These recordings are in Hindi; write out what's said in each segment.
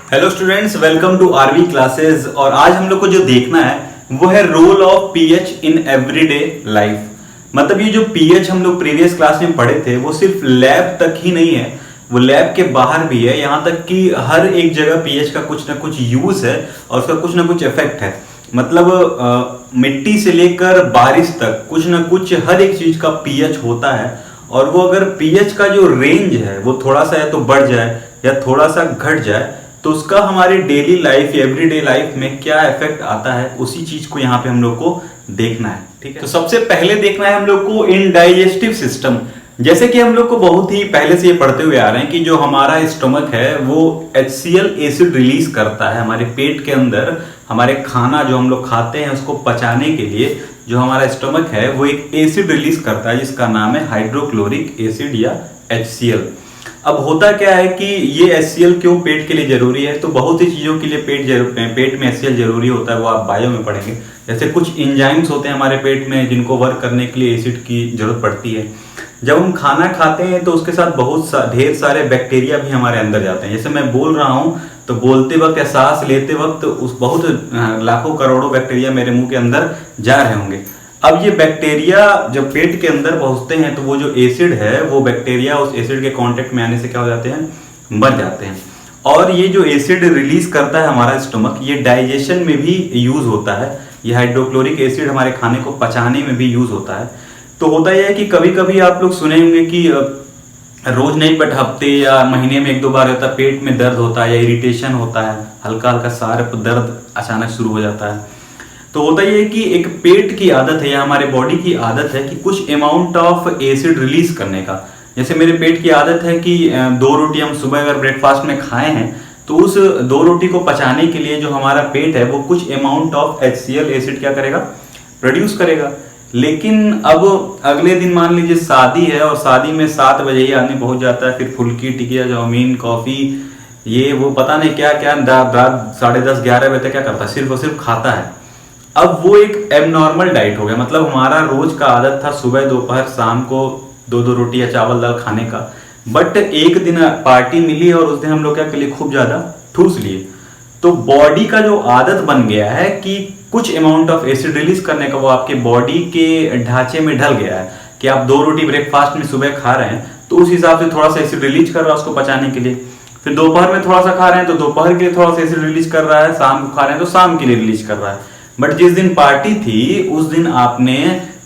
Hello students, welcome to RV classes. और आज हम लोग को जो देखना है वो है role of pH in everyday life. मतलब ये जो पीएच हम लोग प्रीवियस क्लास में पढ़े थे वो सिर्फ लैब तक ही नहीं है, वो लैब के बाहर भी है। यहाँ तक कि हर एक जगह पीएच का कुछ ना कुछ यूज है और उसका कुछ ना कुछ इफेक्ट है। मतलब मिट्टी से लेकर बारिश तक कुछ ना कुछ हर एक चीज का पीएच होता है। और वो अगर पीएच का जो रेंज है वो थोड़ा सा या तो बढ़ जाए या थोड़ा सा घट जाए तो उसका हमारी डेली लाइफ एवरीडे लाइफ में क्या इफेक्ट आता है, उसी चीज को यहाँ पे हम लोग को देखना है। ठीक है, तो सबसे पहले देखना है हम लोग को इनडाइजेस्टिव सिस्टम। जैसे कि हम लोग को बहुत ही पहले से ये पढ़ते हुए आ रहे हैं कि जो हमारा स्टमक है वो HCl एसिड रिलीज करता है हमारे पेट के अंदर। हमारे खाना जो हम लोग खाते हैं उसको पचाने के लिए जो हमारा स्टमक है वो एक एसिड रिलीज करता है जिसका नाम है हाइड्रोक्लोरिक एसिड या HCl। अब होता क्या है कि ये HCl क्यों पेट के लिए जरूरी है, तो बहुत ही चीजों के लिए पेट में HCl जरूरी होता है, वो आप बायो में पढ़ेंगे। जैसे कुछ एंजाइम्स होते हैं हमारे पेट में जिनको वर्क करने के लिए एसिड की जरूरत पड़ती है। जब हम खाना खाते हैं तो उसके साथ ढेर सारे बैक्टीरिया भी हमारे अंदर जाते हैं। जैसे मैं बोल रहा हूँ तो बोलते वक्त या सांस लेते वक्त उस बहुत लाखों करोड़ों बैक्टीरिया मेरे मुंह के अंदर जा रहे होंगे। अब ये बैक्टीरिया जब पेट के अंदर पहुंचते हैं तो वो जो एसिड है वो बैक्टीरिया उस एसिड के कांटेक्ट में आने से क्या हो जाते हैं, मर जाते हैं। और ये जो एसिड रिलीज करता है हमारा स्टमक, ये डाइजेशन में भी यूज होता है। ये हाइड्रोक्लोरिक एसिड हमारे खाने को पचाने में भी यूज होता है। तो होता यह है कि कभी कभी आप लोग सुने होंगे कि रोज नहीं बट हफ्ते या महीने में 1-2 बार होता है, पेट में दर्द होता है या इरिटेशन होता है, हल्का हल्का सार दर्द अचानक शुरू हो जाता है। तो होता यह है कि एक पेट की आदत है या हमारे बॉडी की आदत है कि कुछ अमाउंट ऑफ एसिड रिलीज करने का। जैसे मेरे पेट की आदत है कि 2 रोटी हम सुबह अगर ब्रेकफास्ट में खाए हैं तो उस 2 रोटी को पचाने के लिए जो हमारा पेट है वो कुछ अमाउंट ऑफ HCl एसिड क्या करेगा, प्रोड्यूस करेगा। लेकिन अब अगले दिन मान लीजिए शादी है और शादी में 7 बजे ही आदमी पहुंच जाता है, फिर फुल्की टिकिया चाउमीन कॉफी ये वो पता नहीं क्या क्या रात 10:30-11 बजे तक क्या करता है, सिर्फ और सिर्फ खाता है। अब वो एक एबनॉर्मल डाइट हो गया। मतलब हमारा रोज का आदत था सुबह दोपहर शाम को 2-2 रोटी या चावल दाल खाने का, बट एक दिन पार्टी मिली और उस दिन हम लोग क्या कर लिए, खूब ज्यादा ठूस लिए। तो बॉडी का जो आदत बन गया है कि कुछ अमाउंट ऑफ एसिड रिलीज करने का, वो आपके बॉडी के ढांचे में ढल गया है कि आप 2 रोटी ब्रेकफास्ट में सुबह खा रहे हैं तो उस हिसाब से थोड़ा सा एसिड रिलीज कर रहा है उसको पचाने के लिए। फिर दोपहर में थोड़ा सा खा रहे हैं तो दोपहर के लिए थोड़ा सा एसिड रिलीज कर रहा है, शाम को खा रहे हैं तो शाम के लिए रिलीज कर रहा है। बट जिस दिन पार्टी थी उस दिन आपने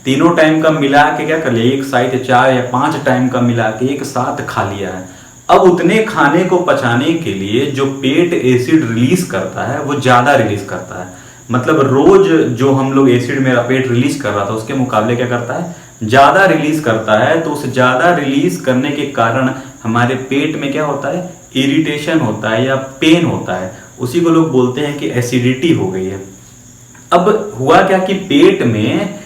तीनों टाइम का मिला के क्या कर लिया, एक साथ 4 या 5 टाइम का मिला के एक साथ खा लिया है। अब उतने खाने को पचाने के लिए जो पेट एसिड रिलीज करता है वो ज्यादा रिलीज करता है। मतलब रोज जो हम लोग एसिड मेरा पेट रिलीज कर रहा था उसके मुकाबले क्या करता है, ज्यादा रिलीज करता है। तो उस ज्यादा रिलीज करने के कारण हमारे पेट में क्या होता है, इरिटेशन होता है या पेन होता है। उसी को लोग बोलते हैं कि एसिडिटी हो गई है। अब हुआ क्या कि पेट में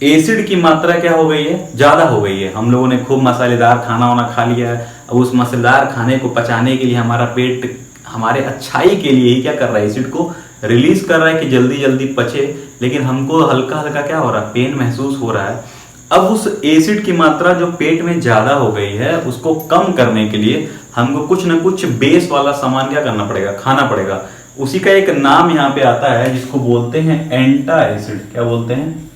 एसिड की मात्रा क्या हो गई है, ज्यादा हो गई है। हम लोगों ने खूब मसालेदार खाना वाना खा लिया है। अब उस मसालेदार खाने को पचाने के लिए हमारा पेट हमारे अच्छाई के लिए ही क्या कर रहा है, एसिड को रिलीज कर रहा है कि जल्दी जल्दी पचे। लेकिन हमको हल्का हल्का क्या हो रहा है, पेन महसूस हो रहा है। अब उस एसिड की मात्रा जो पेट में ज्यादा हो गई है उसको कम करने के लिए हमको कुछ ना कुछ बेस वाला सामान क्या करना पड़ेगा, खाना पड़ेगा। उसी का एक नाम यहाँ पे आता है जिसको बोलते हैं एंटा एसिड। क्या बोलते हैं,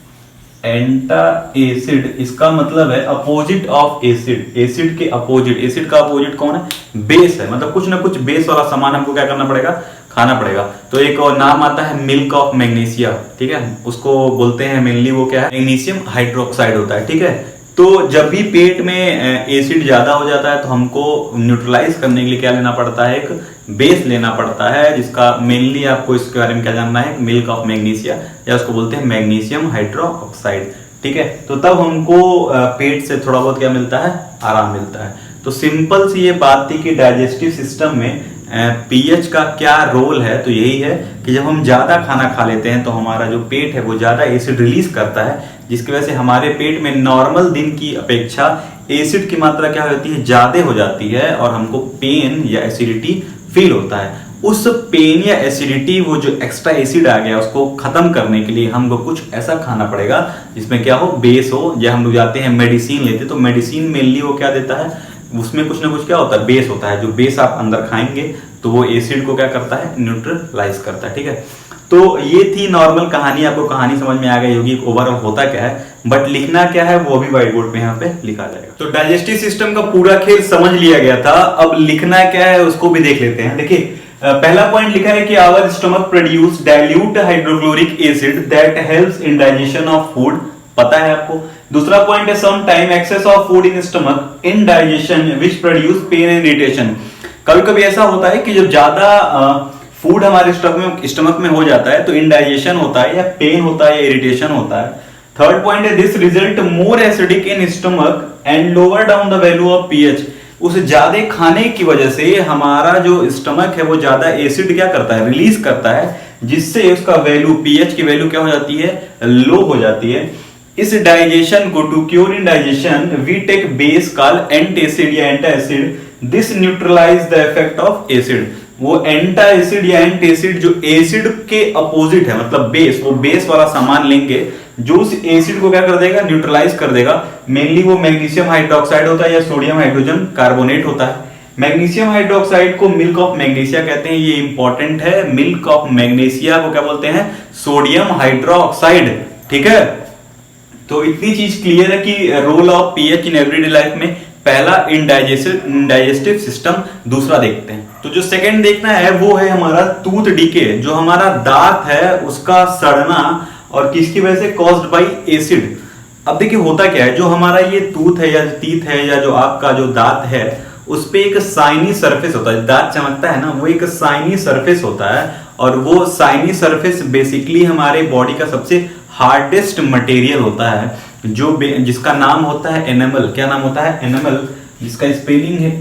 एंटा एसिड। इसका मतलब है अपोजिट ऑफ एसिड। एसिड के अपोजिट, एसिड का अपोजिट कौन है, बेस है। मतलब कुछ ना कुछ बेस वाला सामान हमको क्या करना पड़ेगा, खाना पड़ेगा। तो एक और नाम आता है मिल्क ऑफ मैग्नीशिया, ठीक है, उसको बोलते हैं मेनली वो क्या है, मैग्नीशियम हाइड्रोक्साइड होता है। ठीक है, तो जब भी पेट में एसिड ज्यादा हो जाता है तो हमको न्यूट्रलाइज करने के लिए क्या लेना पड़ता है, एक बेस लेना पड़ता है जिसका मेनली आपको इसके बारे में क्या जानना है, मिल्क ऑफ मैग्नीशिया या उसको बोलते हैं मैग्नीशियम हाइड्रोक्साइड। ठीक है, तो तब हमको पेट से थोड़ा बहुत क्या मिलता है, आराम मिलता है। तो सिंपल सी ये बात थी कि डाइजेस्टिव सिस्टम में पीएच का क्या रोल है। तो यही है कि जब हम ज्यादा खाना खा लेते हैं तो हमारा जो पेट है वो ज्यादा एसिड रिलीज करता है, जिसकी वजह से हमारे पेट में नॉर्मल दिन की अपेक्षा एसिड की मात्रा क्या होती है, ज्यादा हो जाती है और हमको पेन या एसिडिटी फील होता है। उस पेन या एसिडिटी, वो जो एक्स्ट्रा एसिड आ गया उसको खत्म करने के लिए हमको कुछ ऐसा खाना पड़ेगा जिसमें क्या हो, बेस हो। या हम लोग जाते हैं मेडिसिन लेते तो मेडिसिन मेनली वो क्या देता है, उसमें कुछ ना कुछ क्या होता है, बेस होता है। जो बेस आप अंदर खाएंगे तो वो एसिड को क्या करता है, न्यूट्रलाइज करता है। ठीक है, तो ये थी नॉर्मल कहानी, आपको कहानी समझ में आ गई होगी ओवरऑल होता क्या है, बट लिखना क्या है वो भी व्हाइट बोर्ड पे यहाँ पे लिखा जाएगा। तो डाइजेस्टिव सिस्टम का पूरा खेल समझ लिया गया था, अब लिखना क्या है उसको भी देख लेते हैं। देखिए पहला पॉइंट लिखा है कि our stomach produce dilute hydrochloric acid that helps in digestion of food, पता है आपको। दूसरा पॉइंट है some time excess of food in stomach in digestion which produce pain and irritation. कभी कभी ऐसा होता है कि जब ज्यादा फूड हमारे स्टमक में हो जाता है तो इंडाइजेशन होता है या पेन होता है या इरिटेशन होता है। थर्ड पॉइंट है this result more acidic in stomach and lower down the value of pH. उस ज्यादा खाने की वजह से हमारा जो स्टमक है वो ज्यादा एसिड क्या करता है, रिलीज करता है, जिससे उसका वैल्यू पीएच की वैल्यू क्या हो जाती है, लो हो जाती है। इस डाइजेशन को to cure indigestion we take base call antacid या antacid, this neutralize the effect of acid. वो एंटासिड या एंटासिड जो एसिड के अपोजिट है, मतलब बेस, वो बेस वाला सामान लेंगे जो उस एसिड को क्या कर देगा, न्यूट्रलाइज कर देगा। मेनली वो मैग्नीशियम हाइड्रोक्साइड होता है या सोडियम हाइड्रोजन कार्बोनेट होता है। मैग्नीशियम हाइड्रोक्साइड को मिल्क ऑफ मैग्नीशिया कहते हैं, ये इंपॉर्टेंट है। मिल्क ऑफ मैग्नीशिया को क्या बोलते हैं, सोडियम हाइड्रोक्साइड। ठीक है, तो इतनी चीज क्लियर है कि role of pH in everyday life में। पहला इंडाइजेस्टिव सिस्टम, दूसरा देखते हैं। तो जो सेकंड देखना है वो है हमारा टूथ डीके, जो हमारा दांत है उसका सड़ना और किसकी वजह से, कॉज्ड बाय एसिड। अब देखिए होता क्या है, जो हमारा ये टूथ है या टीथ है या जो आपका जो दांत है उस पे एक साइनी सरफेस होता है, दांत चमकता है ना, वो एक साइनी सरफेस होता है और वो साइनी सरफेस बेसिकली हमारे बॉडी का सबसे हार्डेस्ट मटेरियल होता है, जो जिसका नाम होता है एनेमल। क्या नाम होता है, एनेमल, जिसका स्पेलिंग है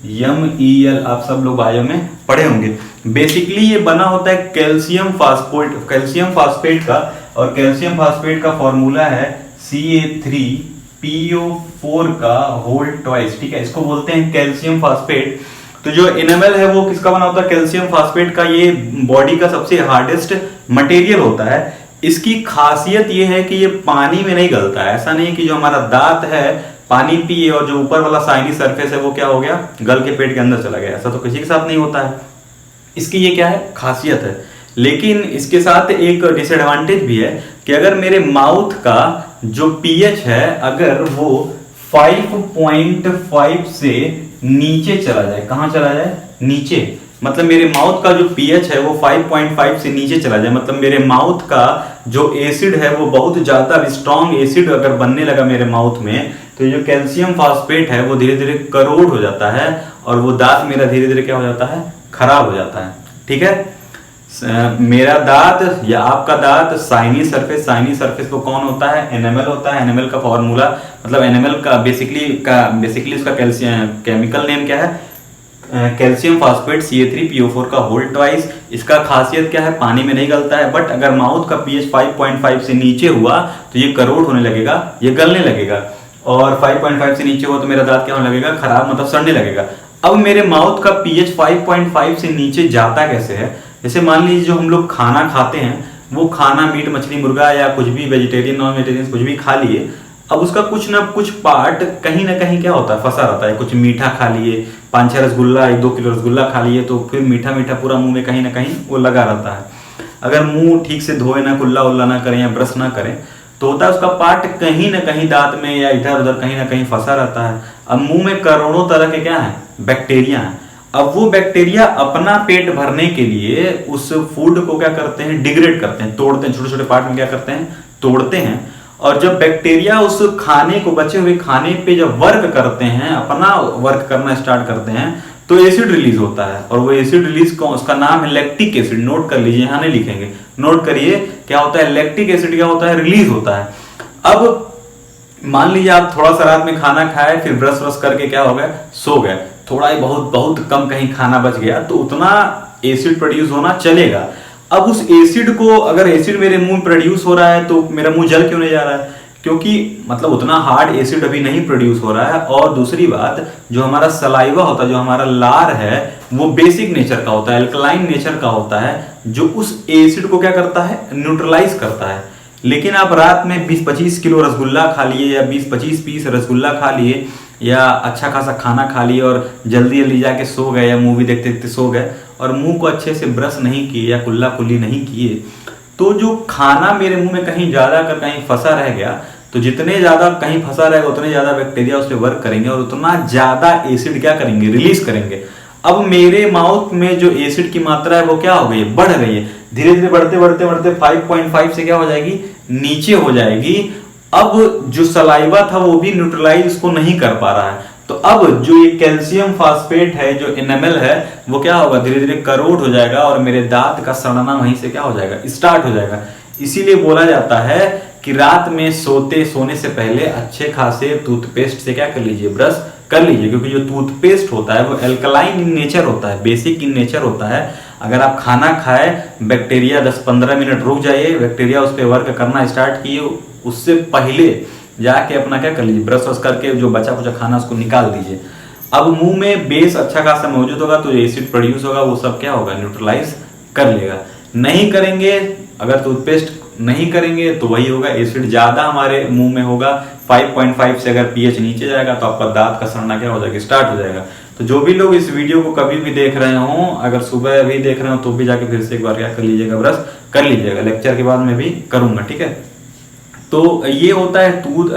ENAMEL। आप सब लोग बायो में पढ़े होंगे। बेसिकली ये बना होता है कैल्शियम फास्फेट का, और कैल्शियम फास्फेट का फॉर्मूला है Ca3PO4 का होल ट्वाइस। ठीक है, इसको बोलते हैं कैल्शियम फास्फेट। तो जो एनेमल है वो किसका बना होता है, कैल्शियम फास्फेट का। ये बॉडी का सबसे हार्डेस्ट मटेरियल होता है। इसकी खासियत ये है कि ये पानी में नहीं गलता है। ऐसा नहीं है कि जो हमारा दांत है पानी पिए और जो ऊपर वाला साइनी सरफेस है वो क्या हो गया, गल के पेट के अंदर चला गया। ऐसा तो किसी के साथ नहीं होता है। इसकी ये क्या है, खासियत है। लेकिन इसके साथ एक डिसएडवांटेज भी है कि अगर मेरे माउथ का जो पीएच है अगर वो 5.5 से नीचे चला जाए, कहां चला जाए, नीचे, मतलब मेरे माउथ का जो पीएच है वो 5.5 से नीचे चला जाए, मतलब मेरे माउथ का जो एसिड है वो बहुत ज्यादा स्ट्रॉन्ग एसिड अगर बनने लगा मेरे माउथ में, तो जो कैल्शियम फास्फेट है वो धीरे धीरे करोड हो जाता है और वो दांत मेरा धीरे धीरे क्या हो जाता है, खराब हो जाता है। ठीक है, मेरा दांत या आपका दांत साइनी सरफेस को कौन होता है, एनेमल होता है। एनेमल का फॉर्मूला, मतलब एनेमल का बेसिकली उसका कैल्शियम केमिकल नेम क्या है, कैल्शियम फास्फेट Ca3PO4 का होल ट्वाइस। इसका खासियत क्या है, पानी में नहीं गलता है, बट अगर माउथ का पीएच 5.5 से नीचे हुआ तो ये करोड होने लगेगा, ये गलने लगेगा, और 5.5 से नीचे हुआ तो मेरा दांत क्या होने लगेगा, खराब, मतलब सड़ने लगेगा। अब मेरे माउथ का पीएच 5.5 से नीचे जाता कैसे है, जैसे मान लीजिए जो हम लोग खाना खाते हैं वो खाना मीट मछली मुर्गा या कुछ भी वेजिटेरियन नॉन वेजिटेरियन कुछ भी खा लिए, अब उसका कुछ ना कुछ पार्ट कहीं ना कहीं क्या होता है, फंसा रहता है। कुछ मीठा खा लिए, 5-6 रसगुल्ला, 1-2 किलो रसगुल्ला खा लिए, तो फिर मीठा मीठा पूरा मुंह में कहीं ना कहीं वो लगा रहता है। अगर मुंह ठीक से धोए ना, कुल्ला उल्ला ना करें या ब्रश ना करें, तो होता है उसका पार्ट कहीं ना कहीं दांत में या इधर उधर कहीं ना कहीं फंसा रहता है। अब मुंह में करोड़ों तरह के क्या है, बैक्टीरिया है। अब वो बैक्टीरिया अपना पेट भरने के लिए उस फूड को क्या करते हैं, डिग्रेड करते हैं, तोड़ते हैं, छोटे छोटे पार्ट में क्या करते हैं, तोड़ते हैं। और जब बैक्टीरिया उस खाने को, बचे हुए खाने पे जब वर्क करते हैं, अपना वर्क करना स्टार्ट करते हैं, तो एसिड रिलीज होता है। और वो एसिड रिलीज को, उसका नाम है लैक्टिक एसिड। नोट कर लीजिए, यहाँ नहीं लिखेंगे, नोट करिए क्या होता है, लैक्टिक एसिड क्या होता है, रिलीज होता है। अब मान लीजिए आप थोड़ा सा रात में खाना खाए, फिर ब्रश व्रश करके क्या हो गया, सो गए, थोड़ा ही बहुत कम कहीं खाना बच गया, तो उतना एसिड प्रोड्यूस होना चलेगा। अब उस एसिड को, अगर एसिड मेरे मुंह में प्रोड्यूस हो रहा है तो मेरा मुंह जल क्यों नहीं जा रहा है, क्योंकि मतलब उतना हार्ड एसिड अभी नहीं प्रोड्यूस हो रहा है। और दूसरी बात, जो हमारा सलाइवा होता है, जो हमारा लार है, वो बेसिक नेचर का होता है, अल्कलाइन नेचर का होता है, जो उस एसिड को क्या करता है, न्यूट्रलाइज करता है। लेकिन आप रात में 20-25 किलो रसगुल्ला खा लिए या 20-25 पीस रसगुल्ला खा लिए, या अच्छा खासा खाना खा लिया और जल्दी जल्दी जाके सो गए या मूवी देखते देखते सो गए और मुंह को अच्छे से ब्रश नहीं किए या कुल्ला कुल्ली नहीं किए, तो जो खाना मेरे मुंह में कहीं ज़्यादा अगर कहीं फंसा रह गया, तो जितने ज़्यादा कहीं फंसा रहेगा उतने ज़्यादा बैक्टीरिया उस पर वर्क करेंगे और उतना ज़्यादा एसिड क्या करेंगे, रिलीज करेंगे। अब मेरे माउथ में जो एसिड की मात्रा है वो क्या हो गई है, बढ़ रही है। धीरे धीरे बढ़ते बढ़ते बढ़ते 5.5 से क्या हो जाएगी, नीचे हो जाएगी। अब जो सलाइवा था वो भी न्यूट्रलाइज उसको नहीं कर पा रहा है। तो अब जो ये कैल्शियम फास्फेट है, जो एनामेल है, वो क्या होगा, धीरे धीरे करोड हो जाएगा और मेरे दांत का सड़ना वहीं से क्या हो जाएगा, स्टार्ट हो जाएगा। इसीलिए बोला जाता है कि रात में सोने से पहले अच्छे खासे टूथपेस्ट से क्या कर लीजिए, ब्रश कर लीजिए, क्योंकि जो टूथपेस्ट होता है वो एल्कलाइन इन नेचर होता है, बेसिक इन नेचर होता है। अगर आप खाना खाए, बैक्टीरिया 10-15 मिनट रुक जाइए, बैक्टीरिया उस पर वर्क करना स्टार्ट किए, उससे पहले जाके अपना क्या कर लीजिए, ब्रश करके जो बचा कुचा खाना उसको निकाल दीजिए। अब मुंह में बेस अच्छा खासा मौजूद होगा तो एसिड प्रोड्यूस होगा, वो सब क्या होगा, न्यूट्रलाइज कर लेगा। नहीं करेंगे, अगर टूथपेस्ट नहीं करेंगे तो वही होगा, एसिड ज्यादा हमारे मुंह में होगा। 5.5 से अगर पीएच नीचे जाएगा तो आपका दांत का सड़ना क्या हो जाएगा, स्टार्ट हो जाएगा। तो जो भी लोग इस वीडियो को कभी भी देख रहे हो, अगर सुबह भी देख रहे हो तो भी जाके फिर से एक बार क्या कर लीजिएगा, ब्रश कर लीजिएगा। लेक्चर के बाद में भी करूंगा, ठीक है। तो ये होता है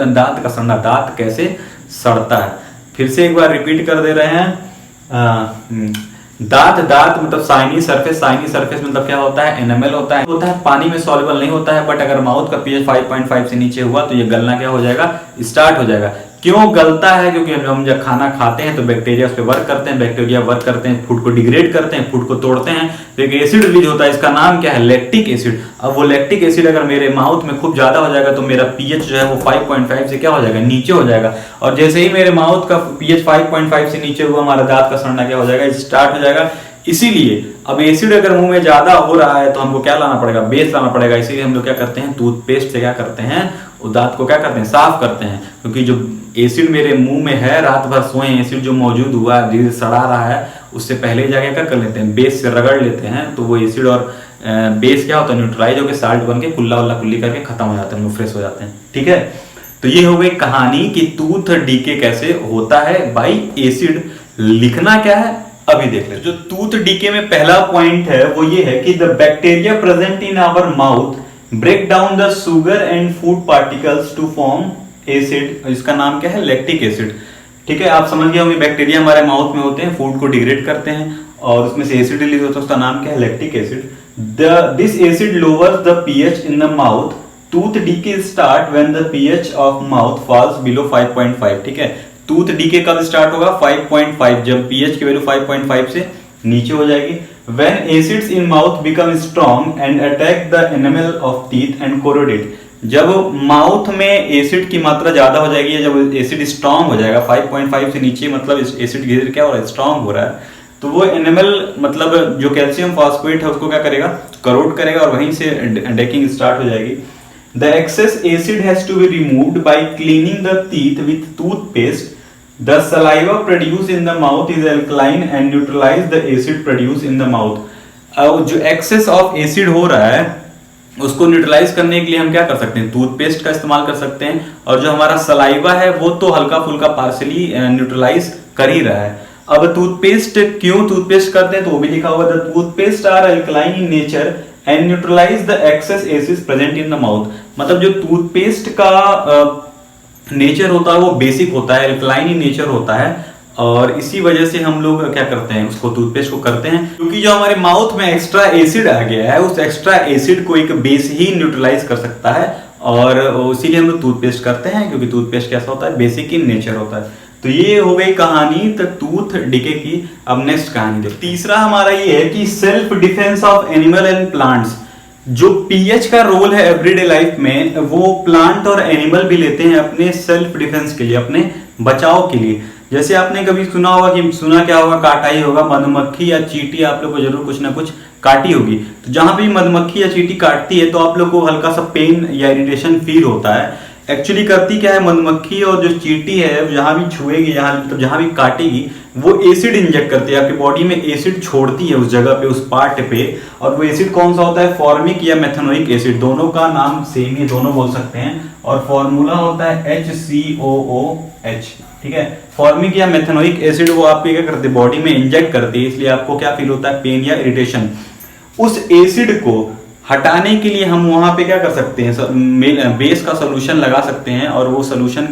दांत का सड़ना। दांत कैसे सड़ता है, फिर से एक बार रिपीट कर दे रहे हैं। दांत मतलब साइनी सरफेस मतलब क्या होता है, एनामेल होता है, पानी में सॉल्युबल नहीं होता है। बट अगर माउथ का पीएच 5.5 से नीचे हुआ तो ये गलना क्या हो जाएगा, स्टार्ट हो जाएगा। क्यों गलता है, क्योंकि हम जब खाना खाते हैं तो बैक्टीरिया उस पर वर्क करते हैं, बैक्टीरिया वर्क करते हैं, फूड को डिग्रेड करते हैं, फूड को तोड़ते हैं, तो एक एसिड रिलीज होता है, इसका नाम क्या है, लैक्टिक एसिड। अब वो लैक्टिक एसिड अगर मेरे माउथ में खूब ज्यादा हो जाएगा तो मेरा पीएच जो है वो 5.5 से क्या हो जाएगा, नीचे हो जाएगा। और जैसे ही मेरे माउथ का पीएच 5.5 से नीचे हुआ, हमारा दांत का सड़ना क्या हो जाएगा, स्टार्ट हो जाएगा। इसीलिए अब एसिड अगर मुंह में ज्यादा हो रहा है तो हमको क्या लाना पड़ेगा, बेस लाना पड़ेगा। इसीलिए हम लोग क्या करते हैं, टूथपेस्ट से क्या करते हैं, वो दांत को क्या करते हैं, साफ करते हैं। क्योंकि जो एसिड मेरे मुंह में है, रात भर सोए, एसिड जो मौजूद हुआ है, धीरे सड़ा रहा है, उससे पहले जाके क्या कर लेते हैं, बेस से रगड़ लेते हैं। तो वो एसिड और बेस क्या होता है, न्यूट्रलाइज होकर साल्ट बन के कुल्ला वल्ला कुल्ली करके खत्म हो जाते हैं, फ्रेश हो जाते हैं, ठीक है। तो ये हो गई कहानी कि टूथ डीके कैसे होता है बाई एसिड। लिखना क्या है अभी देख ले। जो टूथ डीके में पहला पॉइंट है वो ये है कि the bacteria present in our mouth break down the sugar and food particles to form acid. इसका नाम क्या है, लैक्टिक एसिड, ठीक है। आप समझ गए होंगे, बैक्टीरिया हमारे माउथ में होते हैं, फूड को डिग्रेड करते हैं और उसमें से एसिड रिलीज होता है, उसका नाम क्या है, lactic acid. This acid louvers the pH in the mouth. Tooth decay start when the pH of mouth falls below 5.5, ठीक है। टूथ डीके कब स्टार्ट होगा, 5.5, जब पीएच की वैल्यू 5.5 से नीचे हो जाएगी। When acids in mouth become strong and attack the enamel of teeth and corrode it, जब माउथ में एसिड की मात्रा ज्यादा हो जाएगी, जब एसिड स्ट्रांग हो जाएगा 5.5 से नीचे, मतलब एसिड धीरे क्या हो रहा है, स्ट्रांग हो रहा है, तो वो एनामेल मतलब जो कैल्शियम फॉस्फेट है उसको क्या करेगा, करोड करेगा और वहीं से डेकिंग स्टार्ट हो जाएगी। The excess acid has to be removed by cleaning the teeth with toothpaste. The saliva produced in the mouth is alkaline and neutralize the acid produced in the mouth. जो excess of acid हो रहा है उसको न्यूट्रलाइज करने के लिए हम क्या कर सकते हैं, टूथपेस्ट का इस्तेमाल कर सकते हैं। और जो हमारा सलाइवा है वो तो हल्का फुल्का पार्सली न्यूट्रलाइज कर ही रहा है। अब टूथपेस्ट क्यों टूथपेस्ट करते हैं तो वो भी लिखा हुआ है, the toothpaste are alkaline in nature and neutralise the excess acid present in the mouth. मतलब जो टूथपेस्ट का नेचर होता है वो बेसिक होता है, अल्कलाइन इन नेचर होता है, और इसी वजह से हम लोग क्या करते हैं, उसको टूथपेस्ट को करते हैं। क्योंकि जो हमारे माउथ में एक्स्ट्रा एसिड आ गया है, उस एक्स्ट्रा एसिड को एक बेस ही न्यूट्रलाइज कर सकता है, और इसीलिए हम लोग टूथपेस्ट करते हैं, क्योंकि टूथपेस्ट कैसा होता है, बेसिक इन नेचर होता है। तो ये हो गई कहानी तो टूथ डीके की। अब नेक्स्ट कहानी देखते। तीसरा हमारा ये है कि self defence of animal and plants. जो पीएच का रोल है एवरीडे लाइफ में, वो प्लांट और एनिमल भी लेते हैं अपने सेल्फ डिफेंस के लिए, अपने बचाव के लिए। जैसे आपने कभी सुना होगा, कि सुना क्या होगा, काटा ही होगा, मधुमक्खी या चींटी आप लोग को जरूर कुछ ना कुछ काटी होगी। तो जहां भी मधुमक्खी या चींटी काटती है तो आप लोग को हल्का सा पेन या इरिटेशन फील होता है। एक्चुअली करती क्या है, मधुमक्खी और जो चींटी है जहां भी छुएगी, जहां भी काटेगी, वो एसिड इंजेक्ट करती है, आपकी बॉडी में एसिड छोड़ती है उस जगह पे, उस पार्ट पे। और वो एसिड कौन सा होता है, फॉर्मिक या मेथनोइक एसिड, दोनों का नाम सेम ही, दोनों बोल सकते हैं। और फॉर्मूला होता है HCOOH, ठीक है। फॉर्मिक या मेथनोइक एसिड वो आपके क्या करते हैं, बॉडी में इंजेक्ट करते हैं, इसलिए आपको क्या फील होता है, पेन या इरिटेशन। उस एसिड को हटाने के लिए हम वहां पे क्या कर सकते हैं, बेस का सोल्यूशन लगा सकते हैं, और वो सोल्यूशन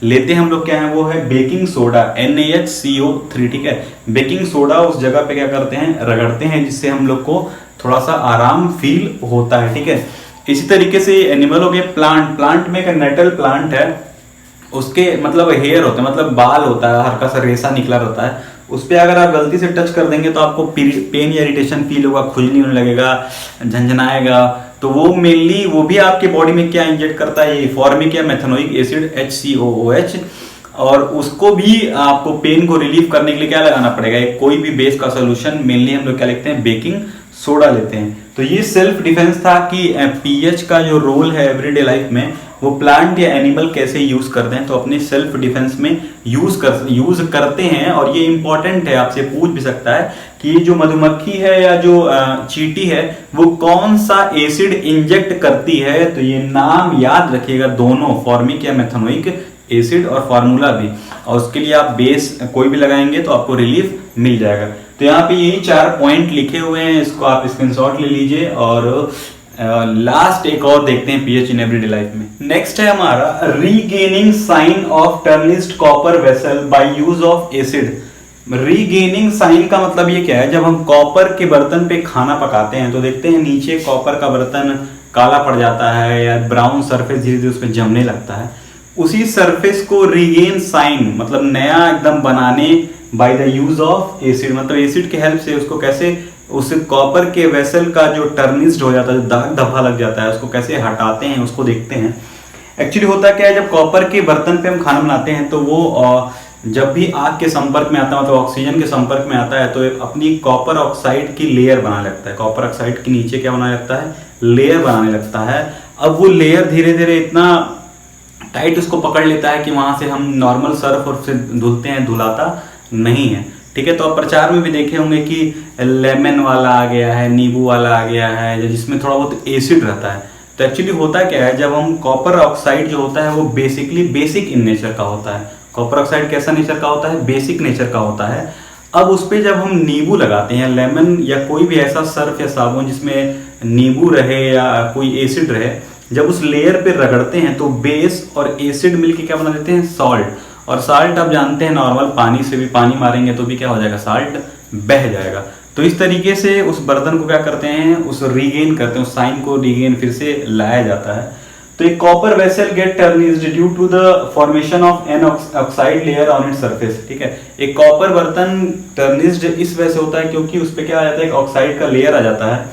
लेते हैं हम लोग क्या है, वो है बेकिंग सोडा NaHCO3, ठीक है। बेकिंग सोडा उस जगह पे क्या करते हैं, रगड़ते हैं, जिससे हम लोग को थोड़ा सा आराम फील होता है, ठीक है। इसी तरीके से एनिमल हो गए, प्लांट में एक नटल प्लांट है, उसके मतलब हेयर होता है, मतलब बाल होता है, हल्का सा रेशा निकला रहता है, उस पर अगर आप गलती से टच कर देंगे तो आपको पेन या इरिटेशन फील होगा, खुजली होने लगेगा, झंझनाएगा। तो वो मेनली वो भी आपके बॉडी में क्या इंजेक्ट करता है, ये फॉर्मिक या मेथनोइक एसिड HCOOH, और उसको भी आपको पेन को रिलीव करने के लिए क्या लगाना पड़ेगा, एक कोई भी बेस का सोल्यूशन, मेनली हम लोग क्या लिखते हैं, बेकिंग सोडा लेते हैं। तो ये सेल्फ डिफेंस था कि पीएच का जो रोल है एवरीडे लाइफ में, वो प्लांट या एनिमल कैसे यूज करते हैं, तो अपने सेल्फ डिफेंस में यूज करते हैं। और ये इंपॉर्टेंट है, आपसे पूछ भी सकता है कि ये जो मधुमक्खी है या जो चींटी है, वो कौन सा एसिड इंजेक्ट करती है, तो ये नाम याद रखिएगा, दोनों फॉर्मिक या मेथनोइक एसिड और फार्मूला भी, और उसके लिए आप बेस कोई भी लगाएंगे तो आपको रिलीफ मिल जाएगा। तो यहाँ पे यही 4 पॉइंट लिखे हुए हैं, इसको आप स्क्रीनशॉट ले लीजिए। और लास्ट एक और देखते हैं पीएच इन एवरीडे लाइफ में। नेक्स्ट है हमारा regaining shine of tarnished copper vessel by use of acid. Regaining shine का मतलब ये क्या है, जब हम कॉपर के बर्तन पे खाना पकाते हैं तो देखते हैं नीचे कॉपर का बर्तन काला पड़ जाता है या ब्राउन सरफेस धीरे धीरे उसमें जमने लगता है। उसी सरफेस को रीगेन साइन मतलब नया एकदम बनाने by the use of acid, मतलब एसिड के हेल्प से उसको कैसे, उस कॉपर के वेसल का जो टर्निस्ड हो जाता है, जो दाग धब्बा लग जाता है, उसको कैसे हटाते हैं, उसको देखते हैं। एक्चुअली होता क्या है, जब कॉपर के बर्तन पे हम खाना बनाते हैं तो वो जब भी आग के संपर्क में आता है, मतलब ऑक्सीजन के संपर्क में आता है, तो अपनी कॉपर ऑक्साइड की लेयर बनाने लगता है। कॉपर ऑक्साइड के नीचे क्या बनाने लगता है, लेयर बनाने लगता है। अब वो लेयर धीरे धीरे इतना टाइट उसको पकड़ लेता है कि वहां से हम नॉर्मल सर्फ और से धुलते हैं, धुलाता नहीं है, ठीक है। तो आप प्रचार में भी देखे होंगे कि लेमन वाला आ गया है, नींबू वाला आ गया है, जिसमें थोड़ा बहुत एसिड रहता है। तो एक्चुअली होता क्या है, जब हम कॉपर ऑक्साइड जो होता है वो बेसिकली बेसिक इन नेचर का होता है। कॉपर ऑक्साइड कैसा नेचर का होता है, बेसिक नेचर का होता है। अब उस पर जब हम नींबू लगाते हैं, लेमन या कोई भी ऐसा सर्फ या साबुन जिसमें नींबू रहे या कोई एसिड रहे, जब उस लेयर पे रगड़ते हैं तो बेस और एसिड मिलके क्या बना देते हैं, सॉल्ट। और साल्ट आप जानते हैं, नॉर्मल पानी से भी पानी मारेंगे तो भी क्या हो जाएगा, साल्ट बह जाएगा। तो इस तरीके से उस बर्तन को क्या करते हैं, उस रीगेन करते हैं, उस साइन को रीगेन फिर से लाया जाता है। तो एक copper vessel get tarnished due to the formation of an oxide layer on its surface, ठीक है। एक कॉपर बर्तन टर्निस्ड इस वजह से होता है क्योंकि उस पर क्या आ जाता है, एक ऑक्साइड का लेयर आ जाता है।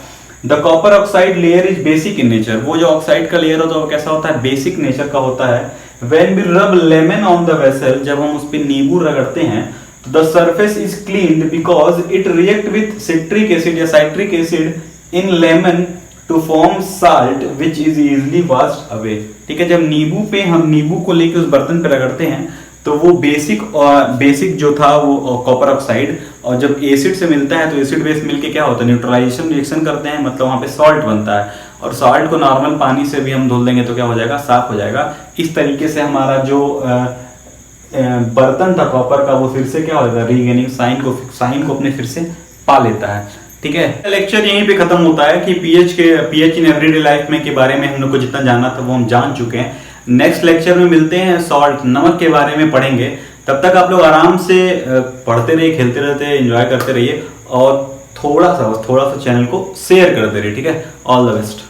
The copper oxide layer is basic in nature, वो जो ऑक्साइड का लेयर होता है वो कैसा होता है, बेसिक नेचर का होता है। When we rub lemon on the vessel, जब हम उस पे नींबू रगड़ते हैं तो the surface is cleaned because it react with citric acid या citric acid in lemon to form salt which is easily washed away, ठीक है। जब नींबू पे हम नींबू को लेके उस बर्तन पे रगड़ते हैं तो वो बेसिक जो था वो कॉपर ऑक्साइड, और जब एसिड से मिलता है तो एसिड बेस मिलके क्या होता है, न्यूट्रलाइजेशन रिएक्शन करते हैं, मतलब वहाँ पे सॉल्ट बनता है। और सॉल्ट को नॉर्मल पानी से भी हम धुल देंगे तो क्या हो जाएगा, साफ हो जाएगा। इस तरीके से हमारा जो बर्तन था कॉपर का, वो फिर से क्या हो जाता है, रीगेनिंग साइन को अपने फिर से पा लेता है, ठीक है। लेक्चर यहीं पे खत्म होता है कि पीएच इन एवरीडे लाइफ में के बारे में हम लोग को जितना जानना था वो हम जान चुके हैं। नेक्स्ट लेक्चर में मिलते हैं, सॉल्ट नमक के बारे में पढ़ेंगे। तब तक आप लोग आराम से पढ़ते रहिए, खेलते रहते, एंजॉय करते रहिए, और थोड़ा सा चैनल को शेयर करते रहिए, ठीक है। All the best.